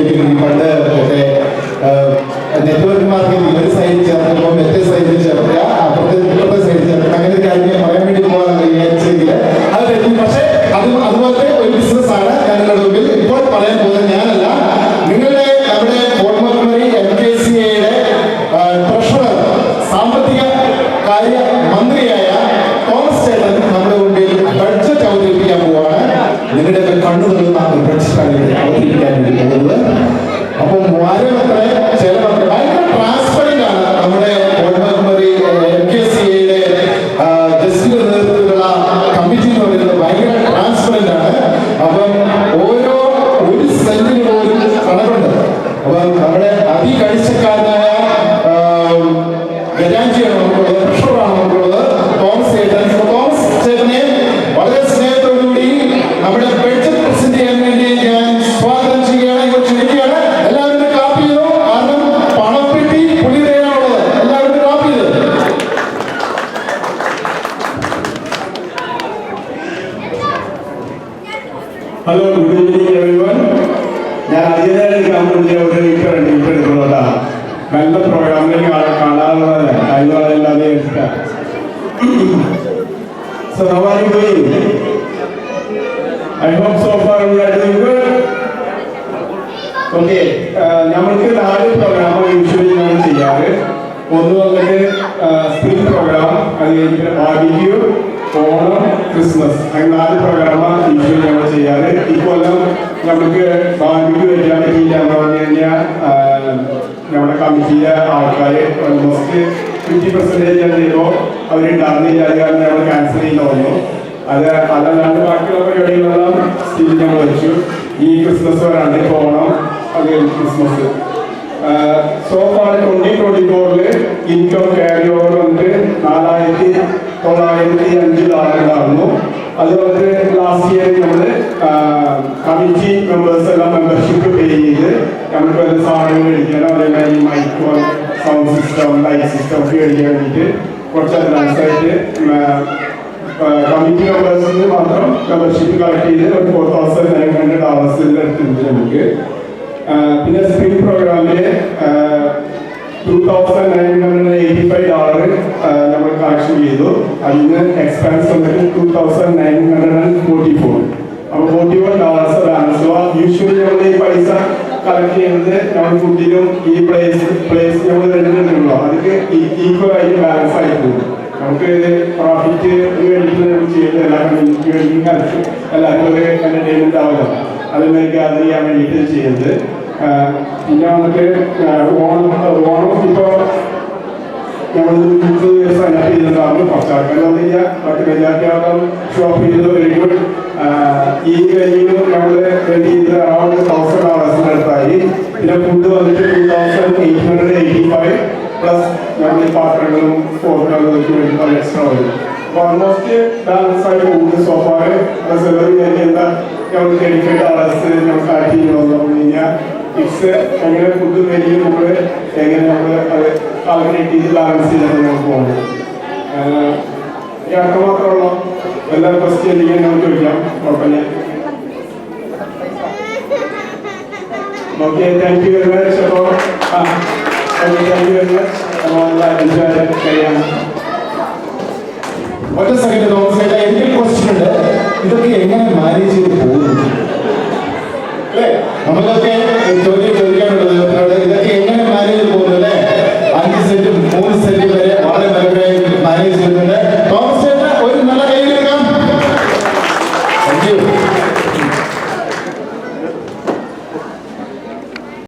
വിചാരിക്കുന്നു പണ്ട് മറ്റേ നെറ്റ്വർക്ക് മാർക്കറ്റിംഗ് ഒരു സൈഡിൽ ചേർന്നപ്പോൾ മറ്റേ സൈഡിൽ ചേർക്കുക, അപ്പുറത്തെ സൈഡിൽ ചേർക്കുക, അങ്ങനെ ഒരു കാര്യം പറയാൻ വേണ്ടി പോകാമെന്ന് വിചാരിച്ചെങ്കിൽ അത് തെറ്റും. പക്ഷേ അതുപോലത്തെ ഒരു ബിസിനസ്സാണ് ഞാൻ നിങ്ങളുടെ മുമ്പിൽ ഇപ്പോൾ പറയാൻ പോകുന്നത്. ഞാനല്ല, നിങ്ങളുടെ നമ്മുടെ കോട്ടമറി MKCAയുടെ ട്രഷറർ, സാമ്പത്തിക കാര്യ മന്ത്രിയായ തോമസ് ചേട്ടൻ നമ്മുടെ മുമ്പിൽ ബഡ്ജറ്റ് അവതരിപ്പിക്കാൻ പോവാണ്. നിങ്ങളുടെ കണ്ണു നിൽക്കുന്ന ഒരു ബഡ്ജറ്റാണ് അവതരിപ്പിക്കാൻ വേണ്ടി പോകുന്നത്. അപ്പം വാരമത്ര ചിലവൊക്കെ ഭയങ്കര ട്രാൻസ്പെറന്റ് ആണ്. നമ്മുടെ കോട്ടമറി MKCAയുടെ ജസ്റ്റിന്റെ നേതൃത്വത്തിലുള്ള കമ്മിറ്റി എന്ന് പറയുന്നത് ഭയങ്കര ട്രാൻസ്പെറന്റ് ആണ്. അപ്പം ഒരു സെന്റിന് പോലും കണക്കുണ്ട്. അപ്പം നമ്മുടെ അതികഴിച്ചക്കാരനായ ഗജാഞ്ചിയാണ് നമുക്കുള്ളത്, ട്രഷറാണ് നമുക്കുള്ളത്, തോമസ് ചേട്ടൻ. തോമസ് ചേട്ടനെ വളരെ സ്നേഹത്തോടുകൂടി നമ്മുടെ ബഡ്ജറ്റ് പ്രസന്റ് ചെയ്യാൻ വേണ്ടി ഞാൻ സ്വാഗതം ചെയ്യുകയാണ്, ഇപ്പോൾ ക്ഷണിക്കുകയാണ്. എല്ലാവരും കാപ്പി ചെയ്തു, കാരണം പണപ്പെട്ടി പുള്ളിയുടേതാണുള്ളത്. എല്ലാവരും കാപ്പി ചെയ്തു. Hello, good evening everyone. ഞാൻ അതിനായിട്ട് കമ്പനിയുടെ ഒരു എടുക്കുന്നതാ. നല്ല പ്രോഗ്രാമിൽ കാണാനുള്ളതല്ല, കഴിവുകളല്ലാതെ ഇഷ്ടം. So how are you doing? I hope so far we are doing good. Okay, നമ്മൾക്ക് 4 പ്രോഗ്രാം യൂഷ്വലി നമ്മൾ ചെയ്യാറ്. ഒന്ന് വന്നിട്ട് സ്പ്രിംഗ് പ്രോഗ്രാം, അത് കഴിഞ്ഞിട്ട് ബാർബിക്യൂ, ഓണം, ക്രിസ്മസ്, അങ്ങനെ 4 പ്രോഗ്രാമാണ് യൂഷ്വലി നമ്മൾ ചെയ്യാറ്. ഇക്കൊല്ലം നമുക്ക് ബാർബിക്യൂ വയ്ക്കാൻ പറ്റിയില്ല എന്ന് പറഞ്ഞു കഴിഞ്ഞാൽ നമ്മുടെ കമ്മിറ്റിയിലെ ആൾക്കാർ ഓൾമോസ്റ്റ് 50% ചെയ്യുമ്പോൾ അവരുണ്ടാകുന്നില്ല. അത് കാരണം നമ്മൾ ക്യാൻസൽ ചെയ്ത് തോന്നുന്നു. അതല്ലാണ്ട് ബാക്കിയുള്ള പരിപാടികളെല്ലാം സ്റ്റിൽ ഞങ്ങൾ വെച്ചു. ഈ ക്രിസ്മസ് വരാണ്ട് ഓണം, അത് Christmas. So far 2024 income carry over വന്നിട്ട് $4,905 ഉണ്ടായിരുന്നു. അത് വന്നിട്ട് ലാസ്റ്റ് ഇയർ നമ്മൾ കമ്മിറ്റി മെമ്പേഴ്സ് എല്ലാം മെമ്പർഷിപ്പ് പേ ചെയ്ത് നമുക്ക് വല്ല സാധനങ്ങൾ മേടിക്കാനോ അതേമാതിരി mic, sound system, light system ഒക്കെ മേടിക്കാൻ വേണ്ടിയിട്ട് കുറച്ച് അഡ്വാൻസായിട്ട് കമ്മിറ്റി മെമ്പേഴ്സിന് മാത്രം മെമ്പർഷിപ്പ് കളക്ട് ചെയ്ത് ഒരു $4,900 എടുത്തിട്ടുണ്ട് നമുക്ക്. പിന്നെ സ്പ്രിംഗ് പ്രോഗ്രാമില് $2,985 നമ്മൾ കളക്ഷൻ ചെയ്തു. അതിന് എക്സ്പെൻസ് വന്നിട്ട് $2,944. അപ്പോൾ $41 ബാലൻസ്. യൂഷ്വലി നമ്മൾ ഈ പൈസ കളക്ട് ചെയ്യുന്നത് നമ്മൾ ഫുഡിലും ഈ പ്ലേസ് നമ്മൾ വരുന്നുണ്ടല്ലോ, അതിന് ഈക്വൽ ആയിട്ട് ബാലൻസ് ആയി പോകും. നമുക്ക് പ്രോഫിറ്റ് വേണ്ടിയിട്ട് ചെയ്യുന്നത് എല്ലാ കമ്മ്യൂണിറ്റിക്ക് വേണ്ടി എല്ലാവർക്കും ഒരു എന്റർടൈൻമെന്റ് ആവുമല്ലോ, അതുമാതിരി ഗ്യാദർ ചെയ്യാൻ വേണ്ടിയിട്ട് ചെയ്യുന്നത്. പിന്നെ വന്നിട്ട് ഓണം ഇപ്പോൾ നമ്മൾ സൈനപ്പ് ചെയ്തിട്ടുണ്ടാകും. കുറച്ച് ആൾക്കാർ വന്നില്ല, മറ്റു മെജോറിറ്റി ആൾക്കാർ ഷോപ്പ് ചെയ്തത് വെരി ഗുഡ്. ഈ കഴിഞ്ഞു നമ്മൾ റെഡി ചെയ്ത് അറൗണ്ട് $1,000 അടുത്തായി. പിന്നെ ഫുഡ് വന്നിട്ട് 2,885 പ്ലസ് നമ്മൾ ഈ പാത്രങ്ങളും ഫോർക്കുകളും വേണ്ടി എക്സ്ട്രാ വരും. അപ്പോൾ ഓൾമോസ്റ്റ് ബാലൻസ് ആയി പോകുന്നത്. സോഫാറ് സെലറി എന്താ നമ്മൾ $35 നമുക്ക് ആക്ട് ചെയ്യുമെന്ന് പറഞ്ഞു കഴിഞ്ഞാൽ ഫിക്സ് എങ്ങനെ ഫുഡ് മെനു നമ്മൾ എങ്ങനെ നമ്മൾ അത് കാൽക്കുലേറ്റ് ചെയ്ത് ബാലൻസ് ചെയ്തിട്ട് നമുക്ക് പോകുന്നത്. യാത്ര മാത്രമുള്ള എല്ലാ ക്വസ്റ്റ്യൻ ചെയ്യാൻ നമുക്ക് ചോദിക്കാം, കുഴപ്പമില്ല. Okay, thank you very much. അപ്പോൾ താങ്ക് യു വെരി മച്ച്. ഒറ്റ സെക്കൻഡ് തോമസ്, എനിക്കൊരു ക്വസ്റ്റ്യൻ ഉണ്ട്. ഇതൊക്കെ എങ്ങനെ മാനേജ് ചെയ്ത് പോകുന്നു അല്ലേ? നമ്മളൊക്കെ